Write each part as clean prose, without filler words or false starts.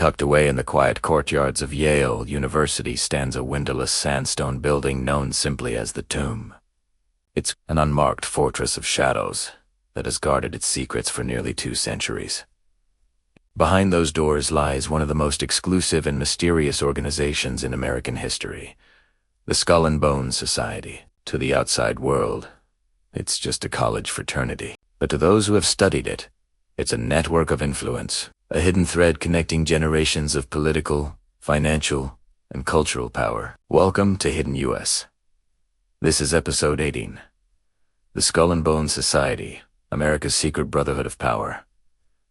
Tucked away in the quiet courtyards of Yale University stands a windowless sandstone building known simply as the Tomb. It's an unmarked fortress of shadows that has guarded its secrets for nearly 2 centuries. Behind those doors lies one of the most exclusive and mysterious organizations in American history, the Skull and Bones Society. To the outside world, it's just a college fraternity. But to those who have studied it, it's a network of influence, a hidden thread connecting generations of political, financial, and cultural power. Welcome to Hidden US. This is episode 18. The Skull and Bones Society, America's secret brotherhood of power.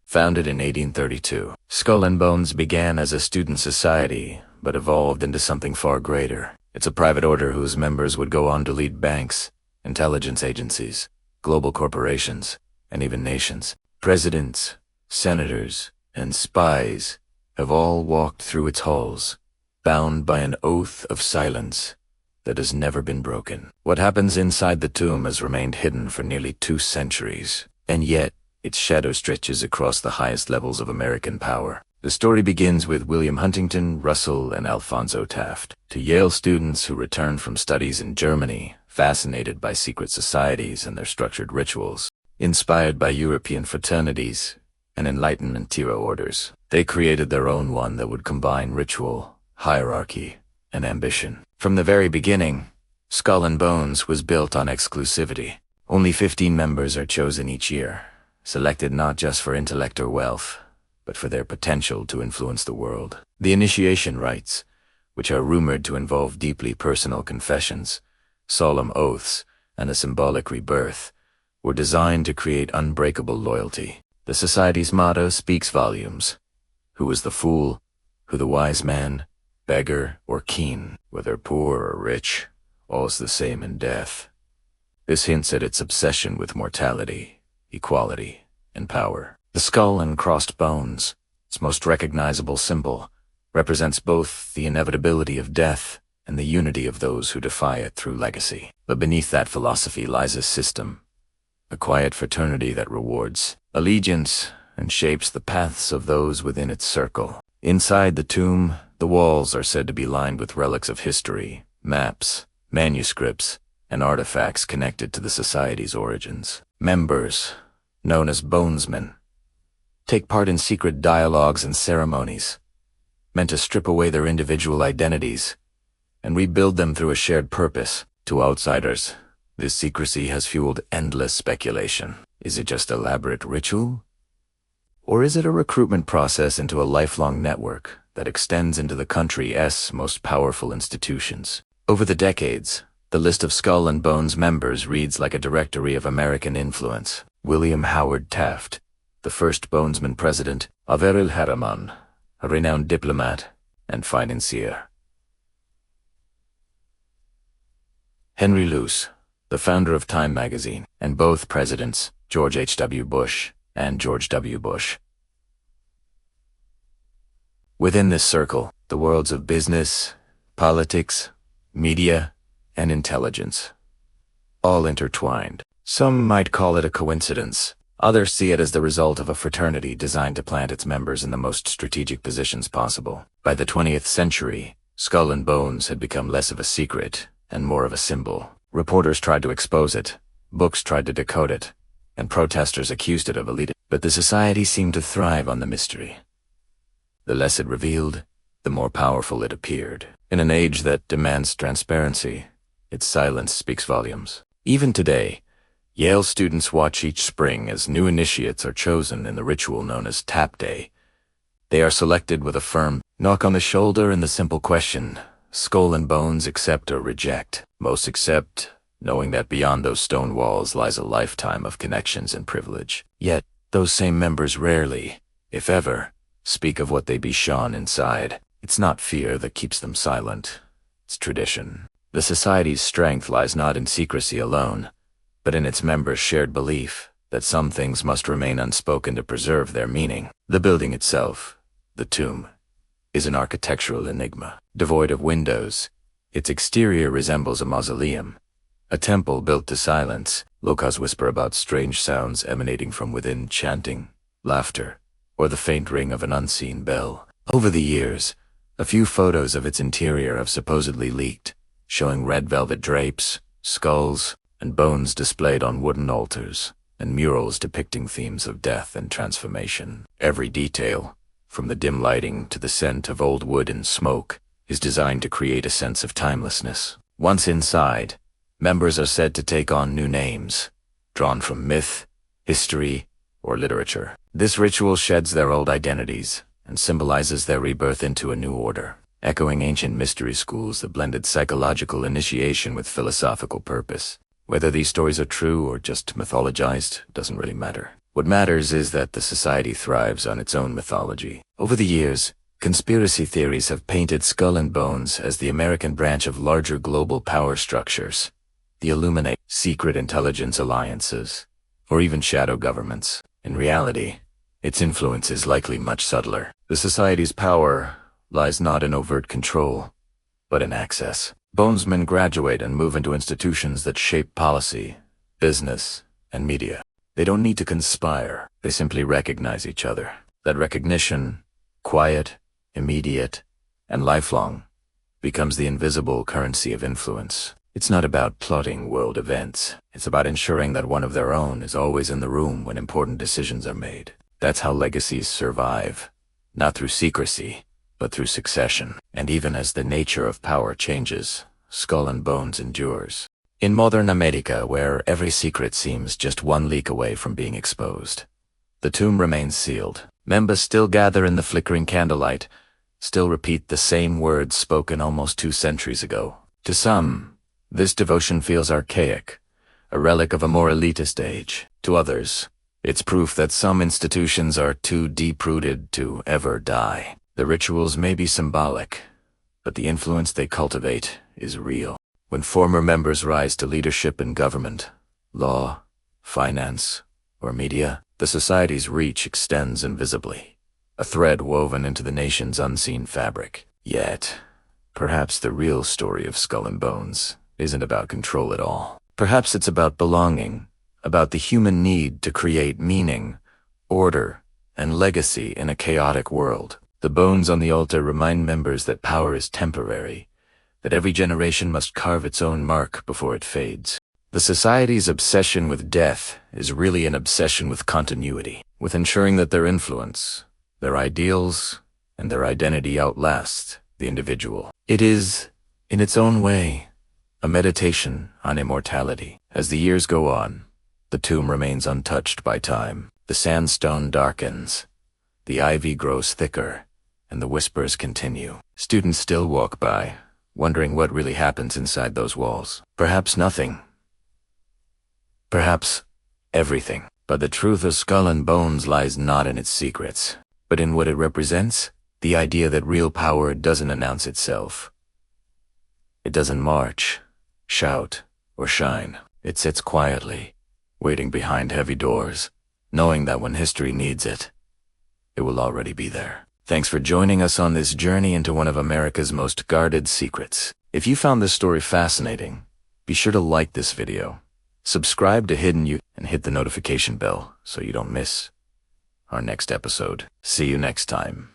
Founded in 1832, Skull and Bones began as a student society, but evolved into something far greater. It's a private order whose members would go on to lead banks, intelligence agencies, global corporations, and even nations. Presidents, senators, and spies have all walked through its halls, bound by an oath of silence that has never been broken. What happens inside the tomb has remained hidden for nearly 2 centuries, and yet its shadow stretches across the highest levels of American power. The story begins with William Huntington, Russell, and Alphonso Taft, 2 Yale students who returned from studies in Germany, fascinated by secret societies and their structured rituals. Inspired by European fraternities and Enlightenment era orders, they created their own one that would combine ritual, hierarchy, and ambition. From the very beginning, Skull and Bones was built on exclusivity. Only 15 members are chosen each year, selected not just for intellect or wealth, but for their potential to influence the world. The initiation rites, which are rumored to involve deeply personal confessions, solemn oaths, and a symbolic rebirth, were designed to create unbreakable loyalty. The society's motto speaks volumes. Who is the fool? Who the wise man? Beggar or keen? Whether poor or rich, all's the same in death. This hints at its obsession with mortality, equality, and power. The skull and crossed bones, its most recognizable symbol, represents both the inevitability of death and the unity of those who defy it through legacy. But beneath that philosophy lies a system, a quiet fraternity that rewards allegiance and shapes the paths of those within its circle. Inside the tomb, the walls are said to be lined with relics of history, maps, manuscripts, and artifacts connected to the society's origins. Members, known as bonesmen, take part in secret dialogues and ceremonies, meant to strip away their individual identities and rebuild them through a shared purpose. To outsiders, this secrecy has fueled endless speculation. Is it just elaborate ritual? Or is it a recruitment process into a lifelong network that extends into the country's most powerful institutions? Over the decades, the list of Skull and Bones members reads like a directory of American influence. William Howard Taft, the first Bonesman president, Averil Harriman, a renowned diplomat and financier. Henry Luce, the founder of Time magazine, and both presidents, George H.W. Bush and George W. Bush. Within this circle, the worlds of business, politics, media, and intelligence, all intertwined. Some might call it a coincidence. Others see it as the result of a fraternity designed to plant its members in the most strategic positions possible. By the 20th century, Skull and Bones had become less of a secret and more of a symbol. Reporters tried to expose it, books tried to decode it, and protesters accused it of elite. But the society seemed to thrive on the mystery. The less it revealed, the more powerful it appeared. In an age that demands transparency, its silence speaks volumes. Even today, Yale students watch each spring as new initiates are chosen in the ritual known as Tap Day. They are selected with a firm knock on the shoulder and the simple question, Skull and Bones accept or reject? Most accept, knowing that beyond those stone walls lies a lifetime of connections and privilege. Yet, those same members rarely, if ever, speak of what they be shone inside. It's not fear that keeps them silent. It's tradition. The society's strength lies not in secrecy alone, but in its members' shared belief that some things must remain unspoken to preserve their meaning. The building itself, the tomb, is an architectural enigma. Devoid of windows, its exterior resembles a mausoleum, a temple built to silence. Locals whisper about strange sounds emanating from within, chanting, laughter, or the faint ring of an unseen bell. Over the years, a few photos of its interior have supposedly leaked, showing red velvet drapes, skulls, and bones displayed on wooden altars, and murals depicting themes of death and transformation. Every detail, from the dim lighting to the scent of old wood and smoke, is designed to create a sense of timelessness. Once inside, members are said to take on new names, drawn from myth, history, or literature. This ritual sheds their old identities and symbolizes their rebirth into a new order, echoing ancient mystery schools that blended psychological initiation with philosophical purpose. Whether these stories are true or just mythologized doesn't really matter. What matters is that the society thrives on its own mythology. Over the years, conspiracy theories have painted Skull and Bones as the American branch of larger global power structures, the Illuminati, secret intelligence alliances, or even shadow governments. In reality, its influence is likely much subtler. The society's power lies not in overt control, but in access. Bonesmen graduate and move into institutions that shape policy, business, and media. They don't need to conspire. They simply recognize each other. That recognition, quiet, immediate, and lifelong, becomes the invisible currency of influence. It's not about plotting world events. It's about ensuring that one of their own is always in the room when important decisions are made. That's how legacies survive, not through secrecy, but through succession. And even as the nature of power changes, Skull and Bones endures. In modern America, where every secret seems just one leak away from being exposed, the tomb remains sealed. Members still gather in the flickering candlelight, still repeat the same words spoken almost 2 centuries ago. To some, this devotion feels archaic, a relic of a more elitist age. To others, it's proof that some institutions are too deep-rooted to ever die. The rituals may be symbolic, but the influence they cultivate is real. When former members rise to leadership in government, law, finance, or media, the society's reach extends invisibly, a thread woven into the nation's unseen fabric. Yet, perhaps the real story of Skull and Bones isn't about control at all. Perhaps it's about belonging, about the human need to create meaning, order, and legacy in a chaotic world. The bones on the altar remind members that power is temporary, that every generation must carve its own mark before it fades. The society's obsession with death is really an obsession with continuity, with ensuring that their influence, their ideals, and their identity outlast the individual. It is, in its own way, a meditation on immortality. As the years go on, the tomb remains untouched by time. The sandstone darkens, the ivy grows thicker, and the whispers continue. Students still walk by, wondering what really happens inside those walls. Perhaps nothing. Perhaps everything. But the truth of Skull and Bones lies not in its secrets, but in what it represents, the idea that real power doesn't announce itself. It doesn't march, shout, or shine. It sits quietly, waiting behind heavy doors, knowing that when history needs it, it will already be there. Thanks for joining us on this journey into one of America's most guarded secrets. If you found this story fascinating, be sure to like this video, subscribe to Hidden You, and hit the notification bell so you don't miss our next episode. See you next time.